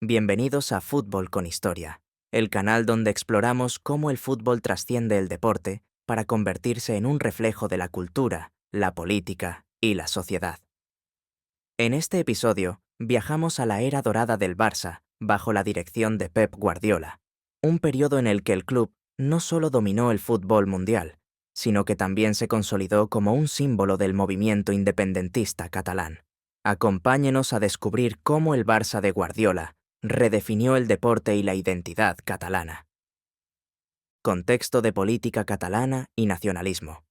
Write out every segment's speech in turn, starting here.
Bienvenidos a Fútbol con Historia, el canal donde exploramos cómo el fútbol trasciende el deporte para convertirse en un reflejo de la cultura, la política y la sociedad. En este episodio, viajamos a la era dorada del Barça, bajo la dirección de Pep Guardiola, un periodo en el que el club no solo dominó el fútbol mundial, sino que también se consolidó como un símbolo del movimiento independentista catalán. Acompáñenos a descubrir cómo el Barça de Guardiola redefinió el deporte y la identidad catalana. Contexto de política catalana y nacionalismo.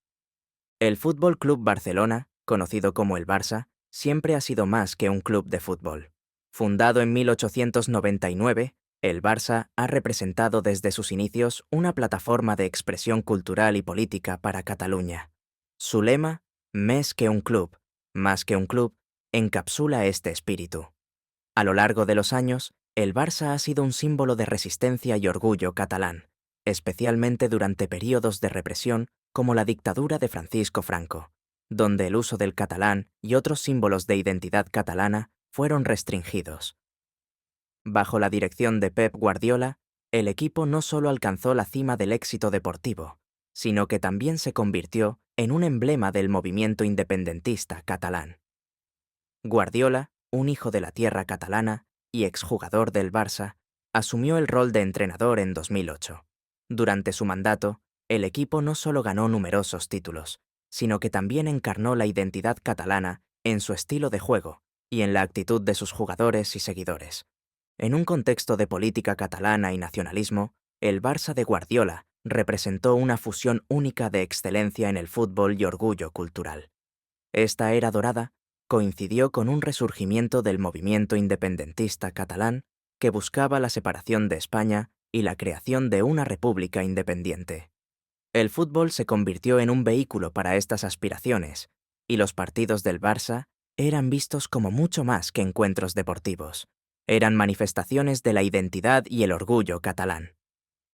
El Fútbol Club Barcelona, conocido como el Barça, siempre ha sido más que un club de fútbol. Fundado en 1899, el Barça ha representado desde sus inicios una plataforma de expresión cultural y política para Cataluña. Su lema, Més que un club, más que un club, encapsula este espíritu. A lo largo de los años, el Barça ha sido un símbolo de resistencia y orgullo catalán, especialmente durante períodos de represión como la dictadura de Francisco Franco, donde el uso del catalán y otros símbolos de identidad catalana fueron restringidos. Bajo la dirección de Pep Guardiola, el equipo no solo alcanzó la cima del éxito deportivo, sino que también se convirtió en un emblema del movimiento independentista catalán. Guardiola, un hijo de la tierra catalana y exjugador del Barça, asumió el rol de entrenador en 2008. Durante su mandato, el equipo no solo ganó numerosos títulos, sino que también encarnó la identidad catalana en su estilo de juego y en la actitud de sus jugadores y seguidores. En un contexto de política catalana y nacionalismo, el Barça de Guardiola representó una fusión única de excelencia en el fútbol y orgullo cultural. Esta era dorada coincidió con un resurgimiento del movimiento independentista catalán que buscaba la separación de España y la creación de una república independiente. El fútbol se convirtió en un vehículo para estas aspiraciones, y los partidos del Barça eran vistos como mucho más que encuentros deportivos. Eran manifestaciones de la identidad y el orgullo catalán.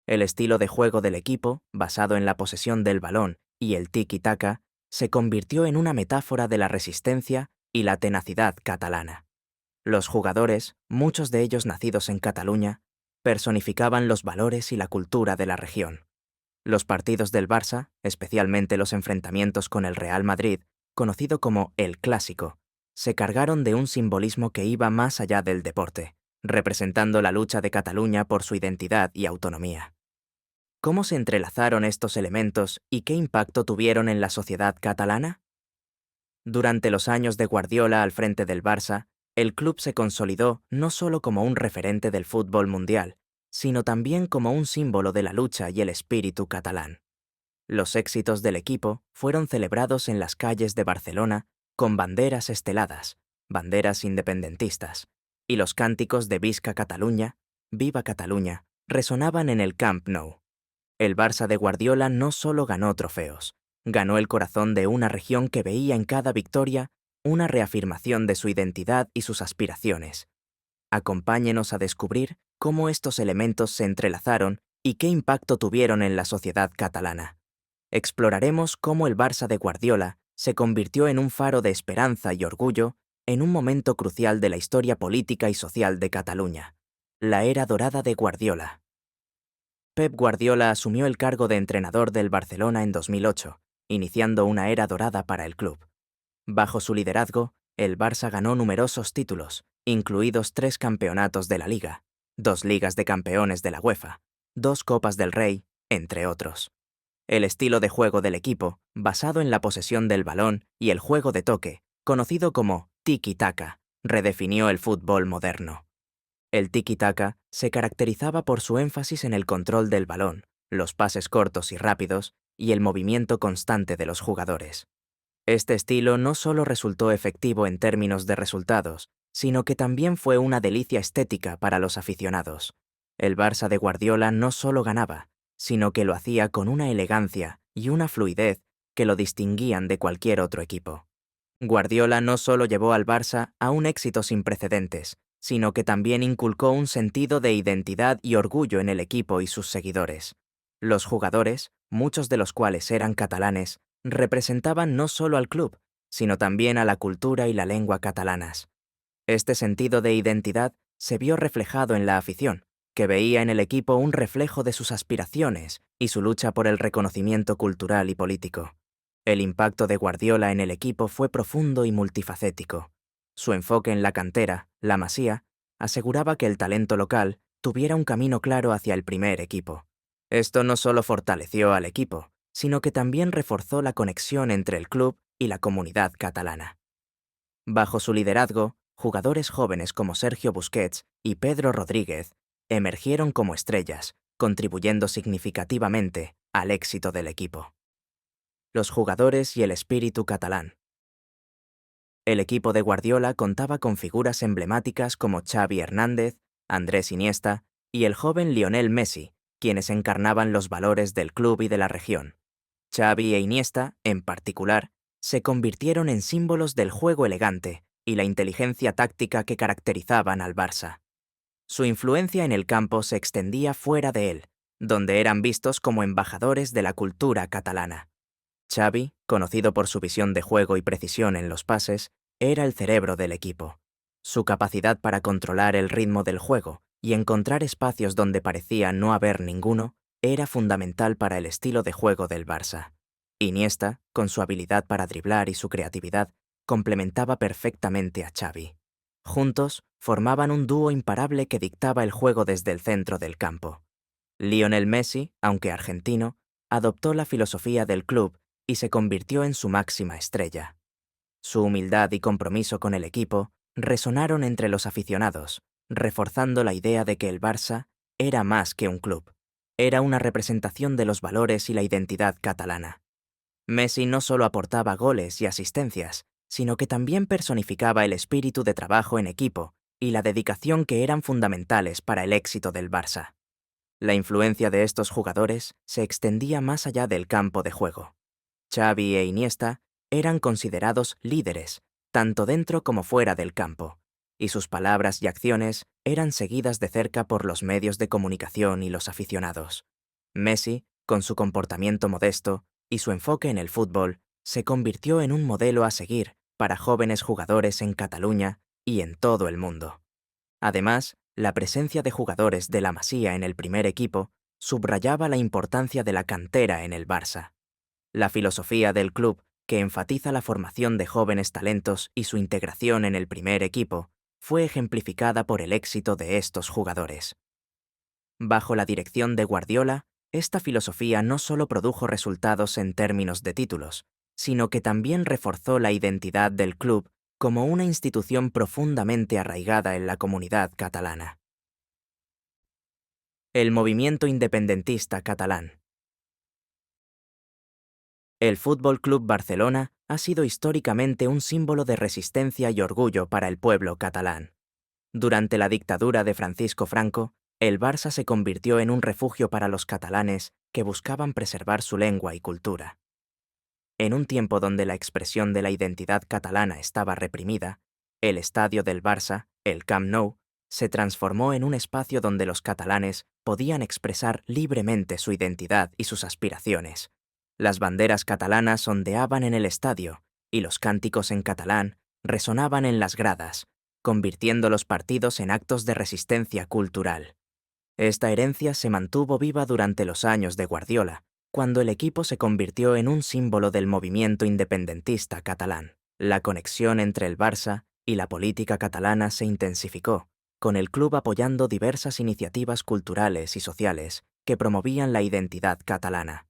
El estilo de juego del equipo, basado en la posesión del balón y el tiki-taka, se convirtió en una metáfora de la resistencia y la tenacidad catalana. Los jugadores, muchos de ellos nacidos en Cataluña, personificaban los valores y la cultura de la región. Los partidos del Barça, especialmente los enfrentamientos con el Real Madrid, conocido como el Clásico, se cargaron de un simbolismo que iba más allá del deporte, representando la lucha de Cataluña por su identidad y autonomía. ¿Cómo se entrelazaron estos elementos y qué impacto tuvieron en la sociedad catalana? Durante los años de Guardiola al frente del Barça, el club se consolidó no solo como un referente del fútbol mundial, sino también como un símbolo de la lucha y el espíritu catalán. Los éxitos del equipo fueron celebrados en las calles de Barcelona con banderas esteladas, banderas independentistas, y los cánticos de Visca Catalunya, Viva Catalunya, resonaban en el Camp Nou. El Barça de Guardiola no solo ganó trofeos, ganó el corazón de una región que veía en cada victoria una reafirmación de su identidad y sus aspiraciones. Acompáñenos a descubrir cómo estos elementos se entrelazaron y qué impacto tuvieron en la sociedad catalana. Exploraremos cómo el Barça de Guardiola se convirtió en un faro de esperanza y orgullo en un momento crucial de la historia política y social de Cataluña, la era dorada de Guardiola. Pep Guardiola asumió el cargo de entrenador del Barcelona en 2008, iniciando una era dorada para el club. Bajo su liderazgo, el Barça ganó numerosos títulos, incluidos 3 campeonatos de la Liga, 2 Ligas de Campeones de la UEFA, 2 Copas del Rey, entre otros. El estilo de juego del equipo, basado en la posesión del balón y el juego de toque, conocido como tiki-taka, redefinió el fútbol moderno. El tiki-taka se caracterizaba por su énfasis en el control del balón, los pases cortos y rápidos y el movimiento constante de los jugadores. Este estilo no solo resultó efectivo en términos de resultados, sino que también fue una delicia estética para los aficionados. El Barça de Guardiola no solo ganaba, sino que lo hacía con una elegancia y una fluidez que lo distinguían de cualquier otro equipo. Guardiola no solo llevó al Barça a un éxito sin precedentes, sino que también inculcó un sentido de identidad y orgullo en el equipo y sus seguidores. Los jugadores, muchos de los cuales eran catalanes, representaban no solo al club, sino también a la cultura y la lengua catalanas. Este sentido de identidad se vio reflejado en la afición, que veía en el equipo un reflejo de sus aspiraciones y su lucha por el reconocimiento cultural y político. El impacto de Guardiola en el equipo fue profundo y multifacético. Su enfoque en la cantera, la Masía, aseguraba que el talento local tuviera un camino claro hacia el primer equipo. Esto no solo fortaleció al equipo, sino que también reforzó la conexión entre el club y la comunidad catalana. Bajo su liderazgo, jugadores jóvenes como Sergio Busquets y Pedro Rodríguez emergieron como estrellas, contribuyendo significativamente al éxito del equipo. Los jugadores y el espíritu catalán. El equipo de Guardiola contaba con figuras emblemáticas como Xavi Hernández, Andrés Iniesta y el joven Lionel Messi, quienes encarnaban los valores del club y de la región. Xavi e Iniesta, en particular, se convirtieron en símbolos del juego elegante y la inteligencia táctica que caracterizaban al Barça. Su influencia en el campo se extendía fuera de él, donde eran vistos como embajadores de la cultura catalana. Xavi, conocido por su visión de juego y precisión en los pases, era el cerebro del equipo. Su capacidad para controlar el ritmo del juego y encontrar espacios donde parecía no haber ninguno era fundamental para el estilo de juego del Barça. Iniesta, con su habilidad para driblar y su creatividad, complementaba perfectamente a Xavi. Juntos, formaban un dúo imparable que dictaba el juego desde el centro del campo. Lionel Messi, aunque argentino, adoptó la filosofía del club y se convirtió en su máxima estrella. Su humildad y compromiso con el equipo resonaron entre los aficionados, reforzando la idea de que el Barça era más que un club. Era una representación de los valores y la identidad catalana. Messi no solo aportaba goles y asistencias, sino que también personificaba el espíritu de trabajo en equipo y la dedicación que eran fundamentales para el éxito del Barça. La influencia de estos jugadores se extendía más allá del campo de juego. Xavi e Iniesta eran considerados líderes, tanto dentro como fuera del campo, y sus palabras y acciones eran seguidas de cerca por los medios de comunicación y los aficionados. Messi, con su comportamiento modesto y su enfoque en el fútbol, se convirtió en un modelo a seguir para jóvenes jugadores en Cataluña y en todo el mundo. Además, la presencia de jugadores de la Masía en el primer equipo subrayaba la importancia de la cantera en el Barça. La filosofía del club, que enfatiza la formación de jóvenes talentos y su integración en el primer equipo, fue ejemplificada por el éxito de estos jugadores. Bajo la dirección de Guardiola, esta filosofía no solo produjo resultados en términos de títulos, sino que también reforzó la identidad del club como una institución profundamente arraigada en la comunidad catalana. El movimiento independentista catalán. El Fútbol Club Barcelona ha sido históricamente un símbolo de resistencia y orgullo para el pueblo catalán. Durante la dictadura de Francisco Franco, el Barça se convirtió en un refugio para los catalanes que buscaban preservar su lengua y cultura. En un tiempo donde la expresión de la identidad catalana estaba reprimida, el estadio del Barça, el Camp Nou, se transformó en un espacio donde los catalanes podían expresar libremente su identidad y sus aspiraciones. Las banderas catalanas ondeaban en el estadio y los cánticos en catalán resonaban en las gradas, convirtiendo los partidos en actos de resistencia cultural. Esta herencia se mantuvo viva durante los años de Guardiola, cuando el equipo se convirtió en un símbolo del movimiento independentista catalán. La conexión entre el Barça y la política catalana se intensificó, con el club apoyando diversas iniciativas culturales y sociales que promovían la identidad catalana.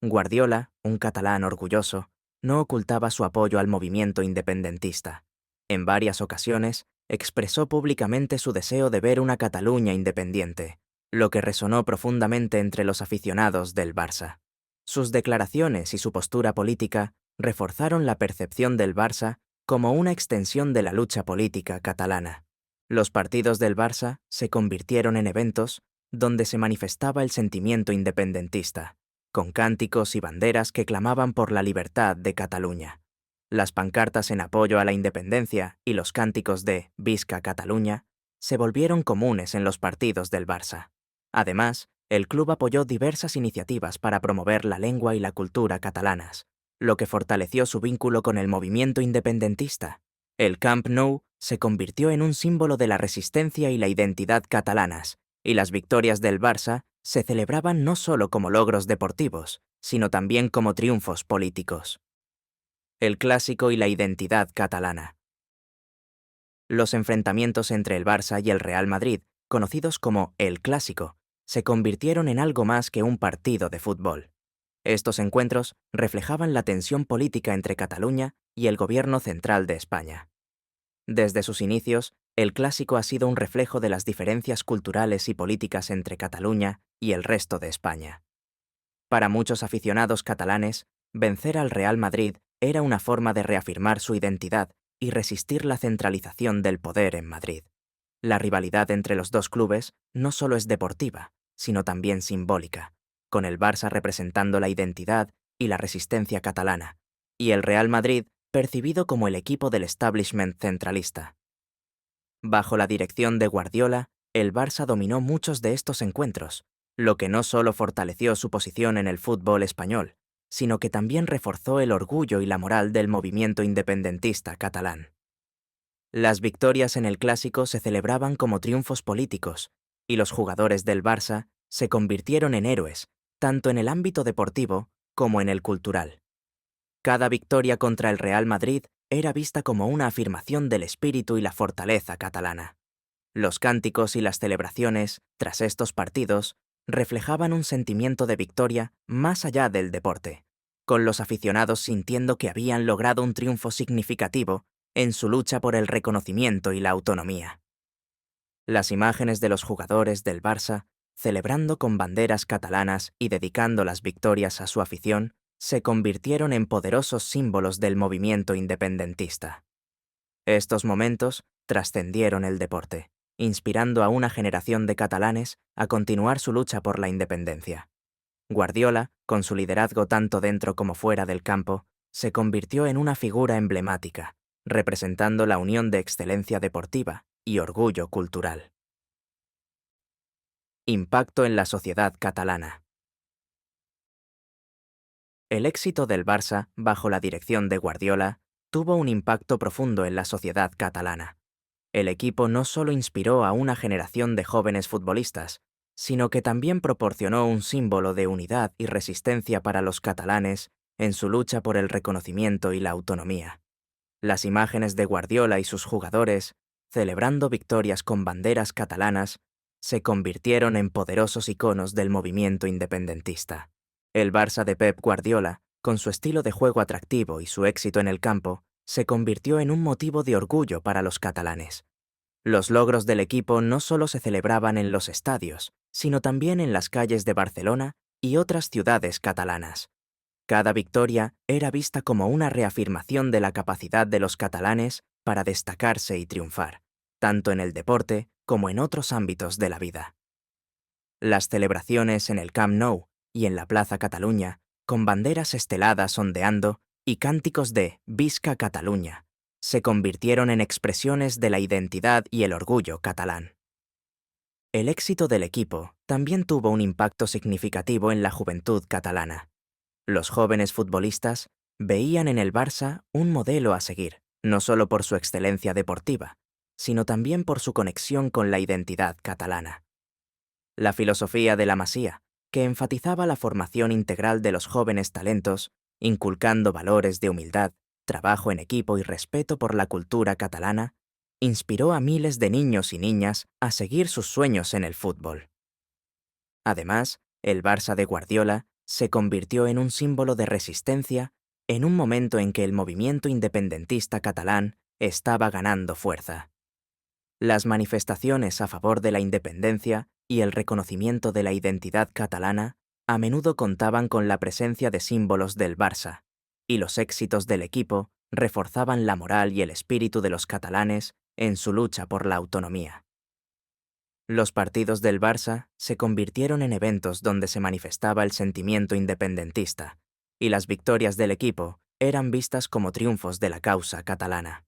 Guardiola, un catalán orgulloso, no ocultaba su apoyo al movimiento independentista. En varias ocasiones, expresó públicamente su deseo de ver una Cataluña independiente, lo que resonó profundamente entre los aficionados del Barça. Sus declaraciones y su postura política reforzaron la percepción del Barça como una extensión de la lucha política catalana. Los partidos del Barça se convirtieron en eventos donde se manifestaba el sentimiento independentista, con cánticos y banderas que clamaban por la libertad de Cataluña. Las pancartas en apoyo a la independencia y los cánticos de «Visca Catalunya» se volvieron comunes en los partidos del Barça. Además, el club apoyó diversas iniciativas para promover la lengua y la cultura catalanas, lo que fortaleció su vínculo con el movimiento independentista. El Camp Nou se convirtió en un símbolo de la resistencia y la identidad catalanas, y las victorias del Barça se celebraban no solo como logros deportivos, sino también como triunfos políticos. El clásico y la identidad catalana. Los enfrentamientos entre el Barça y el Real Madrid, conocidos como el Clásico, se convirtieron en algo más que un partido de fútbol. Estos encuentros reflejaban la tensión política entre Cataluña y el gobierno central de España. Desde sus inicios, el Clásico ha sido un reflejo de las diferencias culturales y políticas entre Cataluña y el resto de España. Para muchos aficionados catalanes, vencer al Real Madrid era una forma de reafirmar su identidad y resistir la centralización del poder en Madrid. La rivalidad entre los dos clubes no solo es deportiva, sino también simbólica, con el Barça representando la identidad y la resistencia catalana, y el Real Madrid percibido como el equipo del establishment centralista. Bajo la dirección de Guardiola, el Barça dominó muchos de estos encuentros, lo que no solo fortaleció su posición en el fútbol español, sino que también reforzó el orgullo y la moral del movimiento independentista catalán. Las victorias en el Clásico se celebraban como triunfos políticos, y los jugadores del Barça se convirtieron en héroes, tanto en el ámbito deportivo como en el cultural. Cada victoria contra el Real Madrid era vista como una afirmación del espíritu y la fortaleza catalana. Los cánticos y las celebraciones, tras estos partidos, reflejaban un sentimiento de victoria más allá del deporte, con los aficionados sintiendo que habían logrado un triunfo significativo en su lucha por el reconocimiento y la autonomía. Las imágenes de los jugadores del Barça, celebrando con banderas catalanas y dedicando las victorias a su afición, se convirtieron en poderosos símbolos del movimiento independentista. Estos momentos trascendieron el deporte, inspirando a una generación de catalanes a continuar su lucha por la independencia. Guardiola, con su liderazgo tanto dentro como fuera del campo, se convirtió en una figura emblemática, representando la unión de excelencia deportiva y orgullo cultural. Impacto en la sociedad catalana. El éxito del Barça, bajo la dirección de Guardiola, tuvo un impacto profundo en la sociedad catalana. El equipo no solo inspiró a una generación de jóvenes futbolistas, sino que también proporcionó un símbolo de unidad y resistencia para los catalanes en su lucha por el reconocimiento y la autonomía. Las imágenes de Guardiola y sus jugadores, celebrando victorias con banderas catalanas, se convirtieron en poderosos iconos del movimiento independentista. El Barça de Pep Guardiola, con su estilo de juego atractivo y su éxito en el campo, se convirtió en un motivo de orgullo para los catalanes. Los logros del equipo no solo se celebraban en los estadios, sino también en las calles de Barcelona y otras ciudades catalanas. Cada victoria era vista como una reafirmación de la capacidad de los catalanes para destacarse y triunfar, tanto en el deporte como en otros ámbitos de la vida. Las celebraciones en el Camp Nou y en la Plaza Cataluña, con banderas esteladas ondeando y cánticos de «Visca Catalunya», se convirtieron en expresiones de la identidad y el orgullo catalán. El éxito del equipo también tuvo un impacto significativo en la juventud catalana. Los jóvenes futbolistas veían en el Barça un modelo a seguir, no solo por su excelencia deportiva, sino también por su conexión con la identidad catalana. La filosofía de la Masía, que enfatizaba la formación integral de los jóvenes talentos, inculcando valores de humildad, trabajo en equipo y respeto por la cultura catalana, inspiró a miles de niños y niñas a seguir sus sueños en el fútbol. Además, el Barça de Guardiola se convirtió en un símbolo de resistencia en un momento en que el movimiento independentista catalán estaba ganando fuerza. Las manifestaciones a favor de la independencia y el reconocimiento de la identidad catalana a menudo contaban con la presencia de símbolos del Barça, y los éxitos del equipo reforzaban la moral y el espíritu de los catalanes en su lucha por la autonomía. Los partidos del Barça se convirtieron en eventos donde se manifestaba el sentimiento independentista, y las victorias del equipo eran vistas como triunfos de la causa catalana.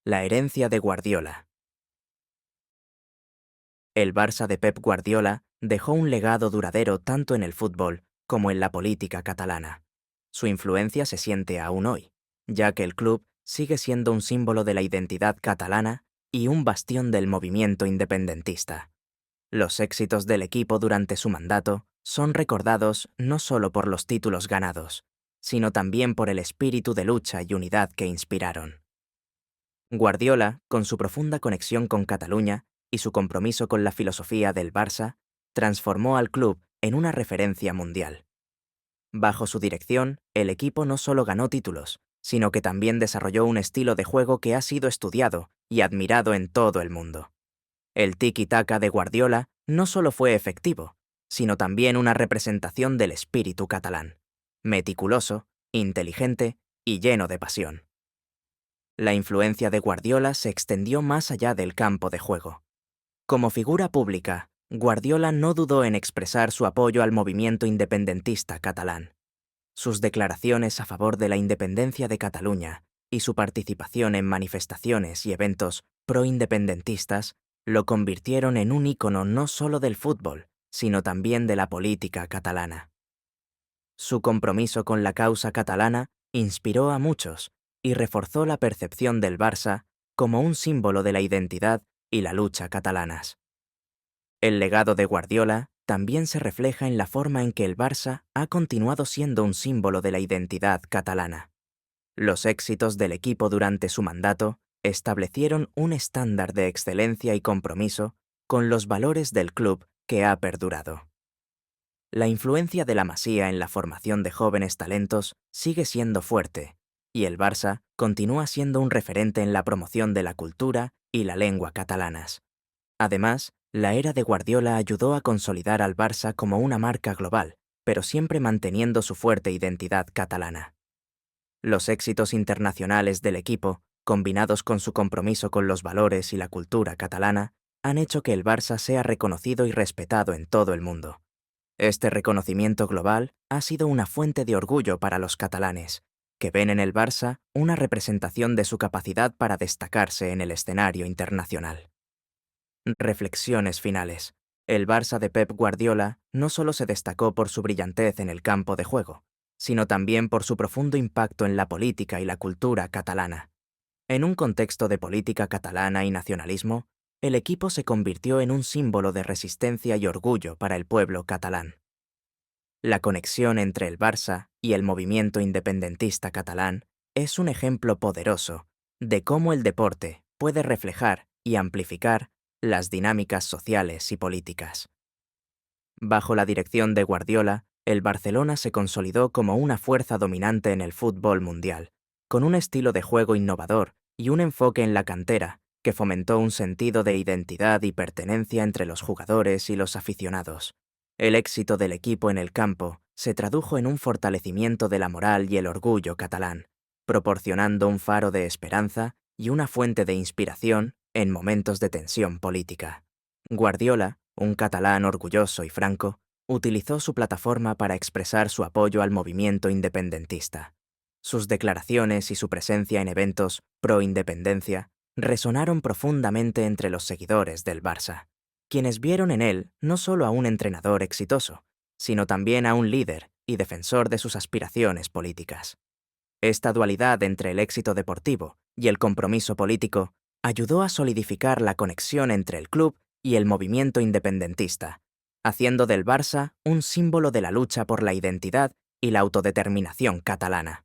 La herencia de Guardiola. El Barça de Pep Guardiola dejó un legado duradero tanto en el fútbol como en la política catalana. Su influencia se siente aún hoy, ya que el club sigue siendo un símbolo de la identidad catalana y un bastión del movimiento independentista. Los éxitos del equipo durante su mandato son recordados no solo por los títulos ganados, sino también por el espíritu de lucha y unidad que inspiraron. Guardiola, con su profunda conexión con Cataluña y su compromiso con la filosofía del Barça, transformó al club en una referencia mundial. Bajo su dirección, el equipo no solo ganó títulos, sino que también desarrolló un estilo de juego que ha sido estudiado y admirado en todo el mundo. El tiki-taka de Guardiola no solo fue efectivo, sino también una representación del espíritu catalán, meticuloso, inteligente y lleno de pasión. La influencia de Guardiola se extendió más allá del campo de juego. Como figura pública, Guardiola no dudó en expresar su apoyo al movimiento independentista catalán. Sus declaraciones a favor de la independencia de Cataluña y su participación en manifestaciones y eventos pro-independentistas lo convirtieron en un ícono no solo del fútbol, sino también de la política catalana. Su compromiso con la causa catalana inspiró a muchos y reforzó la percepción del Barça como un símbolo de la identidad y la lucha catalanas. El legado de Guardiola también se refleja en la forma en que el Barça ha continuado siendo un símbolo de la identidad catalana. Los éxitos del equipo durante su mandato establecieron un estándar de excelencia y compromiso con los valores del club que ha perdurado. La influencia de la Masía en la formación de jóvenes talentos sigue siendo fuerte, y el Barça continúa siendo un referente en la promoción de la cultura y la lengua catalanas. Además, la era de Guardiola ayudó a consolidar al Barça como una marca global, pero siempre manteniendo su fuerte identidad catalana. Los éxitos internacionales del equipo, combinados con su compromiso con los valores y la cultura catalana, han hecho que el Barça sea reconocido y respetado en todo el mundo. Este reconocimiento global ha sido una fuente de orgullo para los catalanes, que ven en el Barça una representación de su capacidad para destacarse en el escenario internacional. Reflexiones finales. El Barça de Pep Guardiola no solo se destacó por su brillantez en el campo de juego, sino también por su profundo impacto en la política y la cultura catalana. En un contexto de política catalana y nacionalismo, el equipo se convirtió en un símbolo de resistencia y orgullo para el pueblo catalán. La conexión entre el Barça y el movimiento independentista catalán es un ejemplo poderoso de cómo el deporte puede reflejar y amplificar las dinámicas sociales y políticas. Bajo la dirección de Guardiola, el Barcelona se consolidó como una fuerza dominante en el fútbol mundial, con un estilo de juego innovador y un enfoque en la cantera que fomentó un sentido de identidad y pertenencia entre los jugadores y los aficionados. El éxito del equipo en el campo se tradujo en un fortalecimiento de la moral y el orgullo catalán, proporcionando un faro de esperanza y una fuente de inspiración en momentos de tensión política. Guardiola, un catalán orgulloso y franco, utilizó su plataforma para expresar su apoyo al movimiento independentista. Sus declaraciones y su presencia en eventos pro-independencia resonaron profundamente entre los seguidores del Barça, quienes vieron en él no solo a un entrenador exitoso, sino también a un líder y defensor de sus aspiraciones políticas. Esta dualidad entre el éxito deportivo y el compromiso político ayudó a solidificar la conexión entre el club y el movimiento independentista, haciendo del Barça un símbolo de la lucha por la identidad y la autodeterminación catalana.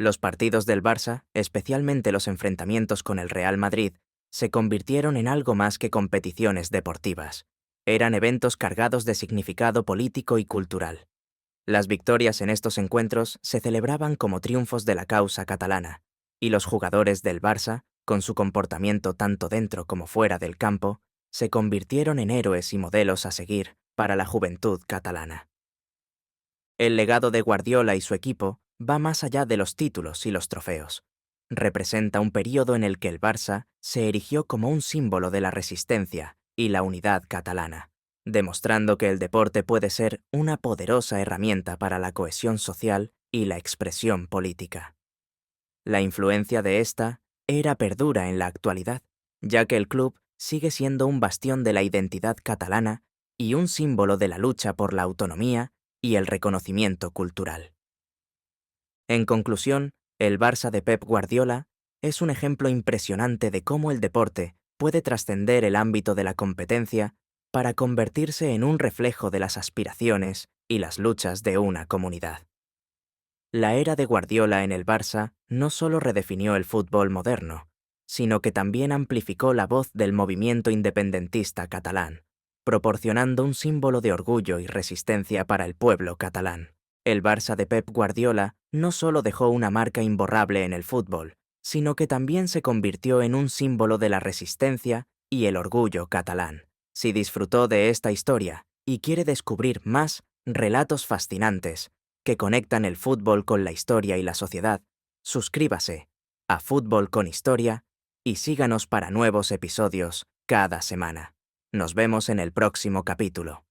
Los partidos del Barça, especialmente los enfrentamientos con el Real Madrid, se convirtieron en algo más que competiciones deportivas. Eran eventos cargados de significado político y cultural. Las victorias en estos encuentros se celebraban como triunfos de la causa catalana, y los jugadores del Barça, con su comportamiento tanto dentro como fuera del campo, se convirtieron en héroes y modelos a seguir para la juventud catalana. El legado de Guardiola y su equipo va más allá de los títulos y los trofeos. Representa un período en el que el Barça se erigió como un símbolo de la resistencia y la unidad catalana, demostrando que el deporte puede ser una poderosa herramienta para la cohesión social y la expresión política. La influencia de esta era perdura en la actualidad, ya que el club sigue siendo un bastión de la identidad catalana y un símbolo de la lucha por la autonomía y el reconocimiento cultural. En conclusión, El Barça de Pep Guardiola es un ejemplo impresionante de cómo el deporte puede trascender el ámbito de la competencia para convertirse en un reflejo de las aspiraciones y las luchas de una comunidad. La era de Guardiola en el Barça no solo redefinió el fútbol moderno, sino que también amplificó la voz del movimiento independentista catalán, proporcionando un símbolo de orgullo y resistencia para el pueblo catalán. El Barça de Pep Guardiola no solo dejó una marca imborrable en el fútbol, sino que también se convirtió en un símbolo de la resistencia y el orgullo catalán. Si disfrutó de esta historia y quiere descubrir más relatos fascinantes que conectan el fútbol con la historia y la sociedad, suscríbase a Fútbol con Historia y síganos para nuevos episodios cada semana. Nos vemos en el próximo capítulo.